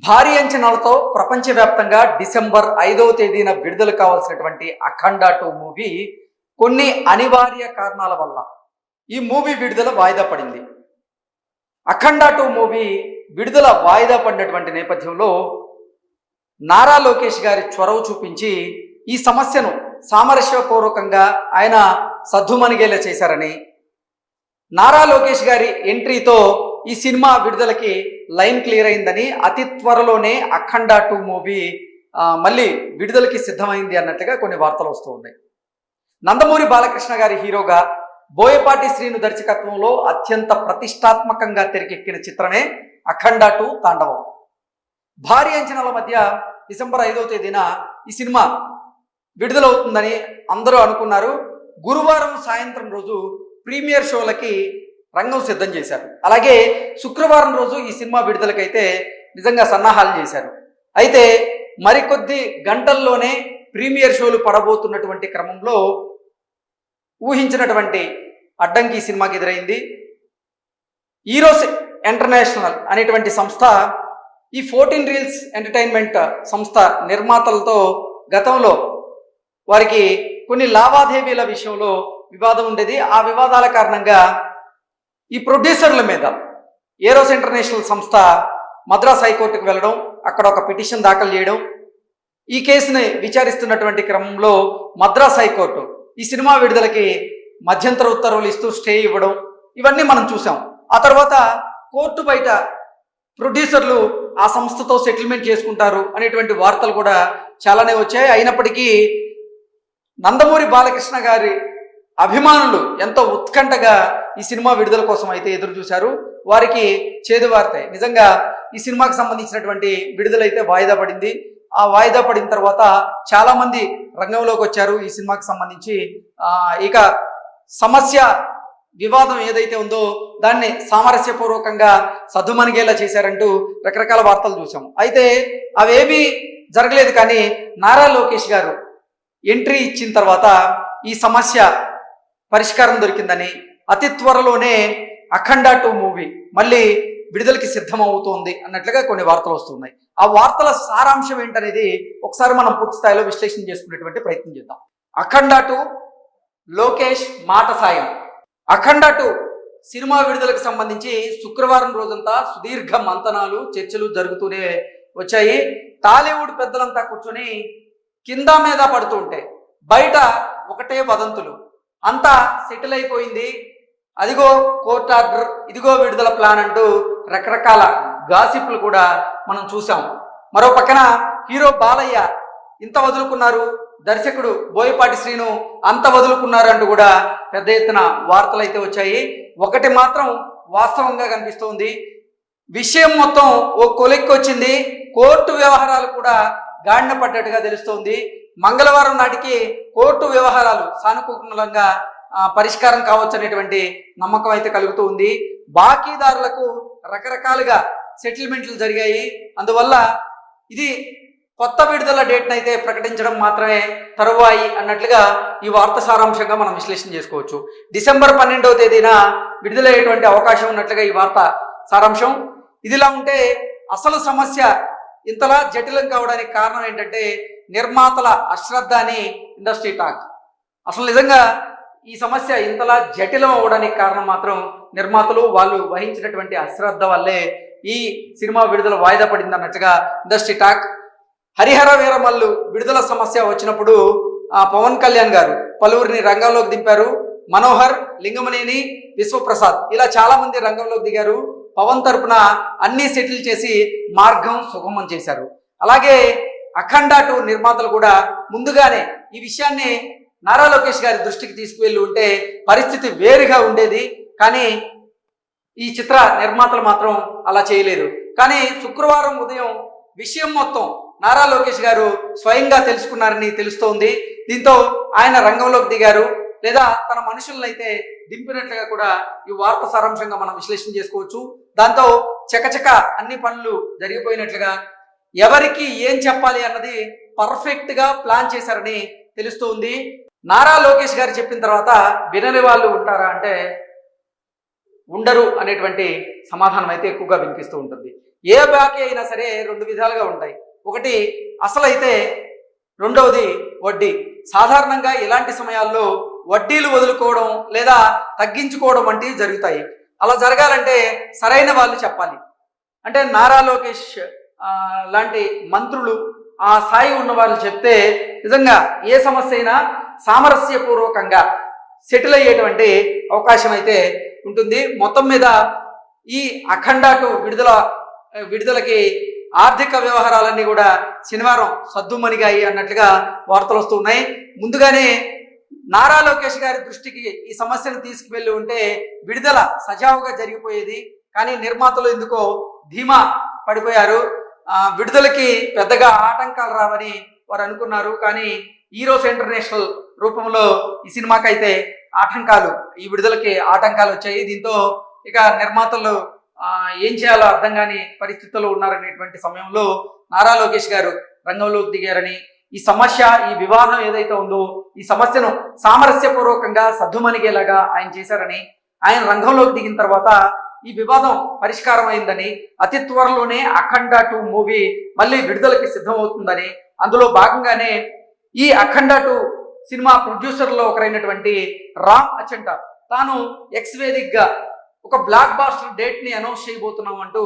భారీ అంచనాలతో ప్రపంచవ్యాప్తంగా డిసెంబర్ 5వ తేదీన విడుదల కావాల్సినటువంటి అఖండ 2 మూవీ కొన్ని అనివార్య కారణాల వల్ల ఈ మూవీ విడుదల వాయిదా పడింది. అఖండ 2 మూవీ విడుదల వాయిదా పడినటువంటి నేపథ్యంలో నారా లోకేష్ గారి చొరవ చూపించి ఈ సమస్యను సామరస్యపూర్వకంగా ఆయన సద్దుమణిగేలా చేశారని, నారా లోకేష్ గారి ఎంట్రీతో ఈ సినిమా విడుదలకి లైన్ క్లియర్ అయిందని, అతి త్వరలోనే అఖండ 2 మూవీ మళ్ళీ విడుదలకి సిద్ధమైంది అన్నట్టుగా కొన్ని వార్తలు వస్తూ ఉన్నాయి. నందమూరి బాలకృష్ణ గారి హీరోగా బోయపాటి శ్రీను దర్శకత్వంలో అత్యంత ప్రతిష్టాత్మకంగా తెరకెక్కిన చిత్రమే అఖండ 2 తాండవం. భారీ అంచనాల మధ్య డిసెంబర్ 5వ తేదీన ఈ సినిమా విడుదలవుతుందని అందరూ అనుకున్నారు. గురువారం సాయంత్రం రోజు ప్రీమియర్ షోలకి రంగం సిద్ధం చేశారు. అలాగే శుక్రవారం రోజు ఈ సినిమా విడుదలకైతే నిజంగా సన్నాహాలు చేశారు. అయితే మరికొద్ది గంటల్లోనే ప్రీమియర్ షోలు పడబోతున్నటువంటి క్రమంలో ఊహించినటువంటి అడ్డంకి ఈ సినిమాకి ఎదురైంది. ఈరోస్ ఇంటర్నేషనల్ అనేటువంటి సంస్థ ఈ 14 రీల్స్ ఎంటర్టైన్మెంట్ సంస్థ నిర్మాతలతో గతంలో వారికి కొన్ని లావాదేవీల విషయంలో వివాదం ఉండేది. ఆ వివాదాల కారణంగా ఈ ప్రొడ్యూసర్ల మీద ఏరోస్ ఇంటర్నేషనల్ సంస్థ మద్రాస్ హైకోర్టుకు వెళ్ళడం, అక్కడ ఒక పిటిషన్ దాఖలు చేయడం, ఈ కేసుని విచారిస్తున్నటువంటి క్రమంలో మద్రాస్ హైకోర్టు ఈ సినిమా విడుదలకి మధ్యంతర ఉత్తర్వులు ఇస్తూ స్టే ఇవ్వడం, ఇవన్నీ మనం చూసాం. ఆ తర్వాత కోర్టు బయట ప్రొడ్యూసర్లు ఆ సంస్థతో సెటిల్మెంట్ చేసుకుంటారు అనేటువంటి వార్తలు కూడా చాలానే వచ్చాయి. అయినప్పటికీ నందమూరి బాలకృష్ణ గారి అభిమానులు ఎంతో ఉత్కంఠగా ఈ సినిమా విడుదల కోసం అయితే ఎదురు చూశారు. వారికి చేదు వార్త. నిజంగా ఈ సినిమాకి సంబంధించినటువంటి విడుదలైతే వాయిదా పడింది. ఆ వాయిదా పడిన తర్వాత చాలా మంది రంగంలోకి వచ్చారు. ఈ సినిమాకి సంబంధించి ఇక సమస్య వివాదం ఏదైతే ఉందో దాన్ని సామరస్యపూర్వకంగా సద్దుమణిగేలా చేశారంటూ రకరకాల వార్తలు చూసాం. అయితే అవేమీ జరగలేదు. కానీ నారా లోకేష్ గారు ఎంట్రీ ఇచ్చిన తర్వాత ఈ సమస్య పరిష్కారం దొరికిందని, అతి త్వరలోనే అఖండ 2 మూవీ మళ్ళీ విడుదలకి సిద్ధమవుతోంది అన్నట్లుగా కొన్ని వార్తలు వస్తున్నాయి. ఆ వార్తల సారాంశం ఏంటనేది ఒకసారి మనం పూర్తి స్థాయిలో విశ్లేషణ చేసుకునేటువంటి ప్రయత్నం చేద్దాం. అఖండ 2 లోకేష్ మాట సాయం. అఖండ 2 సినిమా విడుదలకు సంబంధించి శుక్రవారం రోజంతా సుదీర్ఘ మంతనాలు, చర్చలు జరుగుతూనే వచ్చాయి. టాలీవుడ్ పెద్దలంతా కూర్చొని కింద మీద పడుతూ ఉంటే బయట ఒకటే వదంతులు, అంతా సెటిల్ అయిపోయింది, అదిగో కోర్ట్ ఆర్డర్, ఇదిగో విడుదల ప్లాన్ అంటూ రకరకాల గాసిప్లు కూడా మనం చూసాం. మరో పక్కన హీరో బాలయ్య ఇంత వదులుకున్నారు, దర్శకుడు బోయపాటి శ్రీను అంత వదులుకున్నారు అంటూ కూడా పెద్ద ఎత్తున వార్తలు అయితే వచ్చాయి. ఒకటి మాత్రం వాస్తవంగా కనిపిస్తోంది, విషయం మొత్తం ఓ కొలిక్కొచ్చింది. కోర్టు వ్యవహారాలు కూడా గాడిన పడ్డట్టుగా తెలుస్తోంది. మంగళవారం నాటికి కోర్టు వ్యవహారాలు సానుకూలంగా పరిష్కారం కావచ్చు అనేటువంటి నమ్మకం అయితే కలుగుతూ ఉంది. బాకీదారులకు రకరకాలుగా సెటిల్మెంట్లు జరిగాయి. అందువల్ల ఇది కొత్త విడుదల డేట్ను అయితే ప్రకటించడం మాత్రమే తరువాయి అన్నట్లుగా ఈ వార్త సారాంశంగా మనం విశ్లేషణ చేసుకోవచ్చు. డిసెంబర్ 12వ తేదీన విడుదలయ్యేటువంటి అవకాశం ఉన్నట్లుగా ఈ వార్త సారాంశం. ఇదిలా ఉంటే అసలు సమస్య ఇంతలా జటిలం కావడానికి కారణం ఏంటంటే నిర్మాతల అశ్రద్ధ అని ఇండస్ట్రీ టాక్. అసలు నిజంగా ఈ సమస్య ఇంతలా జటిలం అవ్వడానికి కారణం మాత్రం నిర్మాతలు వాళ్ళు వహించినటువంటి అశ్రద్ధ వల్లే ఈ సినిమా విడుదల వాయిదా పడింది అన్నట్టుగా ఇండస్ట్రీ టాక్. హరిహర వీరమల్లు విడుదల సమస్య వచ్చినప్పుడు పవన్ కళ్యాణ్ గారు పలువురిని రంగంలోకి దింపారు. మనోహర్, లింగమనేని, విశ్వప్రసాద్ ఇలా చాలా మంది రంగంలోకి దిగారు. పవన్ తరపున అన్ని సెటిల్ చేసి మార్గం సుగమం చేశారు. అలాగే అఖండ 2 నిర్మాతలు కూడా ముందుగానే ఈ విషయాన్ని నారా లోకేష్ గారి దృష్టికి తీసుకువెళ్ళి ఉంటే పరిస్థితి వేరుగా ఉండేది. కానీ ఈ చిత్ర నిర్మాతలు మాత్రం అలా చేయలేదు. కానీ శుక్రవారం ఉదయం విషయం మొత్తం నారా లోకేష్ గారు స్వయంగా తెలుసుకున్నారని తెలుస్తోంది. దీంతో ఆయన రంగంలోకి దిగారు, లేదా తన మనుషులను అయితే దింపినట్లుగా కూడా ఈ వార్త సారాంశంగా మనం విశ్లేషణ చేసుకోవచ్చు. దాంతో చకచక అన్ని పనులు జరిగిపోయినట్లుగా, ఎవరికి ఏం చెప్పాలి అన్నది పర్ఫెక్ట్గా ప్లాన్ చేశారని తెలుస్తోంది. నారా లోకేష్ గారు చెప్పిన తర్వాత వినని వాళ్ళు ఉంటారా అంటే ఉండరు అనేటువంటి సమాధానం అయితే ఎక్కువగా వినిపిస్తూ ఉంటుంది. ఏ బాకీ అయినా సరే రెండు విధాలుగా ఉంటాయి. ఒకటి అసలైతే, రెండవది వడ్డీ. సాధారణంగా ఇలాంటి సమయాల్లో వడ్డీలు వదులుకోవడం లేదా తగ్గించుకోవడం వంటివి జరుగుతాయి. అలా జరగాలంటే సరైన వాళ్ళు చెప్పాలి. అంటే నారా లోకేష్ లాంటి మంత్రులు, ఆ స్థాయి ఉన్న వాళ్ళు చెప్తే నిజంగా ఏ సమస్య అయినా సామరస్యపూర్వకంగా సెటిల్ అయ్యేటువంటి అవకాశం అయితే ఉంటుంది. మొత్తం మీద ఈ అఖండ 2 విడుదలకి ఆర్థిక వ్యవహారాలన్నీ కూడా శనివారం సద్దుమణిగాయి అన్నట్లుగా వార్తలు వస్తూ ఉన్నాయి. ముందుగానే నారా లోకేష్ గారి దృష్టికి ఈ సమస్యను తీసుకువెళ్ళి ఉంటే విడుదల సజావుగా జరిగిపోయేది. కానీ నిర్మాతలు ఎందుకో ధీమా పడిపోయారు. విడుదలకి పెద్దగా ఆటంకాలు రావని వారు అనుకున్నారు. కానీ ఈరోస్ ఇంటర్నేషనల్ రూపంలో ఈ సినిమాకైతే ఈ విడుదలకి ఆటంకాలు వచ్చాయి. దీంతో ఇక నిర్మాతలు ఏం చేయాలో అర్థం కాని పరిస్థితుల్లో ఉన్నారనేటువంటి సమయంలో నారా లోకేష్ గారు రంగంలోకి దిగారని, ఈ సమస్య, ఈ వివాదం ఏదైతే ఉందో ఈ సమస్యను సామరస్యపూర్వకంగా సద్దుమణిగేలాగా ఆయన చేశారని, ఆయన రంగంలోకి దిగిన తర్వాత ఈ వివాదం పరిష్కారం అయిందని, అతి త్వరలోనే అఖండ 2 మూవీ మళ్ళీ విడుదలకి సిద్ధమవుతుందని, అందులో భాగంగానే ఈ అఖండ 2 సినిమా ప్రొడ్యూసర్లో ఒకరైనటువంటి రామ్ అచంట తాను ఎక్స్ వేదికగా ఒక బ్లాక్ బాస్టర్ డేట్ ని అనౌన్స్ చేయబోతున్నాం అంటూ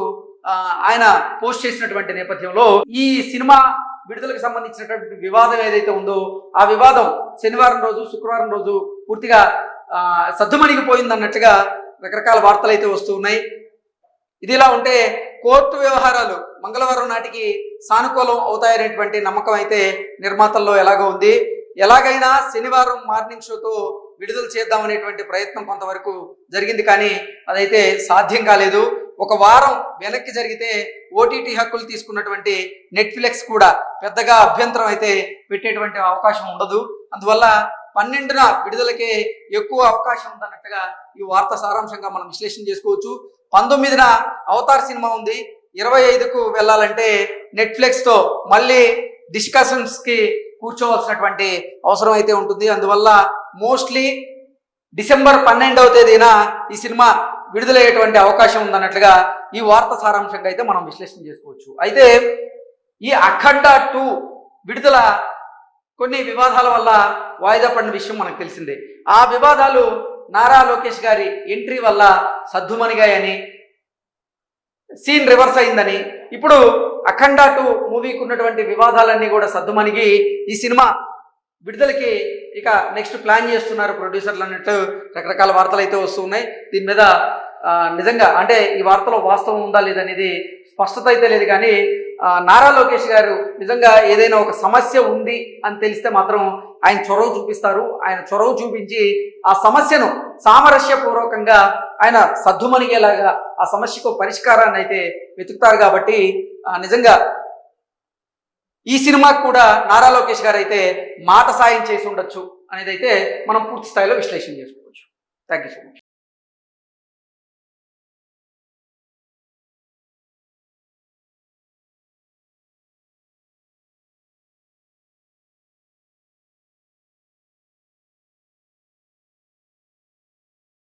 ఆయన పోస్ట్ చేసినటువంటి నేపథ్యంలో ఈ సినిమా విడుదలకు సంబంధించినటువంటి వివాదం ఏదైతే ఉందో ఆ వివాదం శనివారం రోజు, శుక్రవారం రోజు పూర్తిగా సద్దుమణిగిపోయిందన్నట్టుగా రకరకాల వార్తలు అయితే వస్తూ ఉన్నాయి. ఇదిలా ఉంటే కోర్టు వ్యవహారాలు మంగళవారం నాటికి సానుకూలం అవుతాయనేటువంటి నమ్మకం అయితే నిర్మాతల్లో ఎలాగో ఉంది. ఎలాగైనా శనివారం మార్నింగ్ షోతో విడుదల చేద్దామనేటువంటి ప్రయత్నం కొంతవరకు జరిగింది. కానీ అదైతే సాధ్యం కాలేదు. ఒక వారం వెనక్కి జరిగితే ఓటీటీ హక్కులు తీసుకున్నటువంటి నెట్ఫ్లిక్స్ కూడా పెద్దగా అభ్యంతరం అయితే పెట్టేటువంటి అవకాశం ఉండదు. అందువల్ల 12న విడుదలకే ఎక్కువ అవకాశం ఉందన్నట్టుగా ఈ వార్త సారాంశంగా మనం విశ్లేషణ చేసుకోవచ్చు. 19న అవతార్ సినిమా ఉంది. 25కు వెళ్ళాలంటే నెట్ఫ్లిక్స్తో మళ్ళీ డిస్కషన్స్కి కూర్చోవలసినటువంటి అవసరం అయితే ఉంటుంది. అందువల్ల మోస్ట్లీ డిసెంబర్ 12వ తేదీన ఈ సినిమా విడుదలయ్యేటువంటి అవకాశం ఉందన్నట్లుగా ఈ వార్త సారాంశంగా అయితే మనం విశ్లేషణ చేసుకోవచ్చు. అయితే ఈ అఖండ 2 విడుదల కొన్ని వివాదాల వల్ల వాయిదా పడిన విషయం మనకు తెలిసిందే. ఆ వివాదాలు నారా లోకేష్ గారి ఎంట్రీ వల్ల సద్దుమణిగాయని, సీన్ రివర్స్ అయిందని, ఇప్పుడు అఖండ 2 మూవీకి ఉన్నటువంటి వివాదాలన్నీ కూడా సద్దుమణిగి ఈ సినిమా విడుదలకి ఇక నెక్స్ట్ ప్లాన్ చేస్తున్నారు ప్రొడ్యూసర్లు అన్నట్టు రకరకాల వార్తలు అయితే వస్తూ ఉన్నాయి. దీని మీద నిజంగా అంటే ఈ వార్తలో వాస్తవం ఉందా లేదనేది స్పష్టత అయితే లేదు. కానీ నారా లోకేష్ గారు నిజంగా ఏదైనా ఒక సమస్య ఉంది అని తెలిస్తే మాత్రం ఆయన చొరవ చూపిస్తారు. ఆయన చొరవ చూపించి ఆ సమస్యను సామరస్యపూర్వకంగా ఆయన సద్దుమణిగేలాగా ఆ సమస్యకు పరిష్కారాన్ని అయితే వెతుకుతారు. కాబట్టి నిజంగా ఈ సినిమాకు కూడా నారా లోకేష్ గారు అయితే మాట సాయం చేసి ఉండొచ్చు అనేది అయితే మనం పూర్తి స్థాయిలో విశ్లేషణ చేసుకోవచ్చు. Thank you so much.